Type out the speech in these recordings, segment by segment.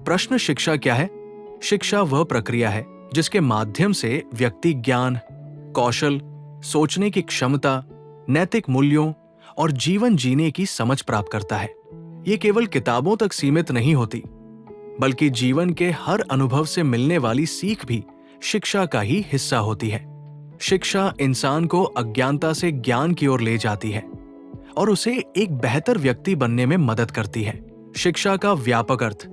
प्रश्न शिक्षा क्या है? शिक्षा वह प्रक्रिया है जिसके माध्यम से व्यक्ति ज्ञान, कौशल, सोचने की क्षमता, नैतिक मूल्यों और जीवन जीने की समझ प्राप्त करता है। ये केवल किताबों तक सीमित नहीं होती, बल्कि जीवन के हर अनुभव से मिलने वाली सीख भी शिक्षा का ही हिस्सा होती है। शिक्षा इंसान को अज्ञानता से ज्ञान की ओर ले जाती है और उसे एक बेहतर व्यक्ति बनने में मदद करती है। शिक्षा का व्यापक अर्थ।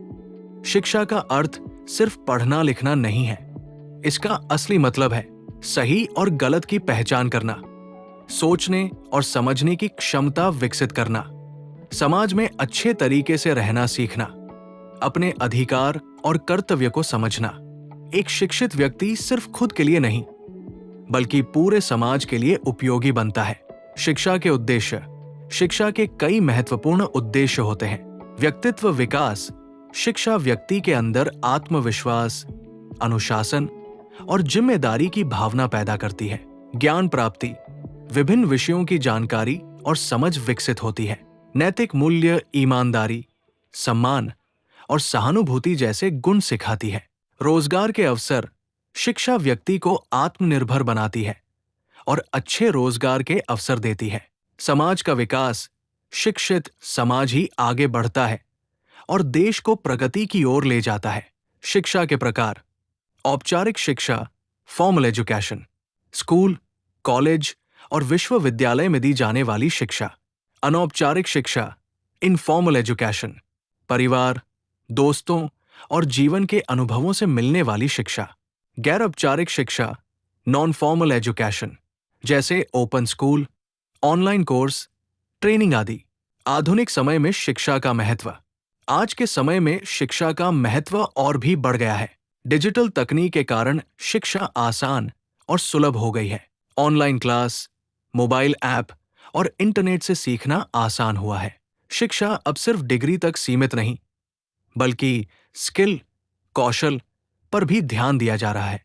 शिक्षा का अर्थ सिर्फ पढ़ना लिखना नहीं है। इसका असली मतलब है सही और गलत की पहचान करना, सोचने और समझने की क्षमता विकसित करना, समाज में अच्छे तरीके से रहना सीखना, अपने अधिकार और कर्तव्य को समझना। एक शिक्षित व्यक्ति सिर्फ खुद के लिए नहीं, बल्कि पूरे समाज के लिए उपयोगी बनता है। शिक्षा के उद्देश्य। शिक्षा के कई महत्वपूर्ण उद्देश्य होते हैं। व्यक्तित्व विकास। शिक्षा व्यक्ति के अंदर आत्मविश्वास, अनुशासन और जिम्मेदारी की भावना पैदा करती है। ज्ञान प्राप्ति। विभिन्न विषयों की जानकारी और समझ विकसित होती है। नैतिक मूल्य, ईमानदारी, सम्मान और सहानुभूति जैसे गुण सिखाती है। रोजगार के अवसर। शिक्षा व्यक्ति को आत्मनिर्भर बनाती है और अच्छे रोजगार के अवसर देती है। समाज का विकास। शिक्षित समाज ही आगे बढ़ता है और देश को प्रगति की ओर ले जाता है। शिक्षा के प्रकार। औपचारिक शिक्षा, फॉर्मल एजुकेशन, स्कूल, कॉलेज और विश्वविद्यालय में दी जाने वाली शिक्षा। अनौपचारिक शिक्षा, इनफॉर्मल एजुकेशन, परिवार, दोस्तों और जीवन के अनुभवों से मिलने वाली शिक्षा। गैर औपचारिक शिक्षा, नॉन फॉर्मल एजुकेशन, जैसे open school, online course, training आदि। आधुनिक समय में शिक्षा का महत्व। आज के समय में शिक्षा का महत्व और भी बढ़ गया है। डिजिटल तकनीक के कारण शिक्षा आसान और सुलभ हो गई है। ऑनलाइन क्लास, मोबाइल ऐप और इंटरनेट से सीखना आसान हुआ है। शिक्षा अब सिर्फ डिग्री तक सीमित नहीं, बल्कि स्किल, कौशल पर भी ध्यान दिया जा रहा है।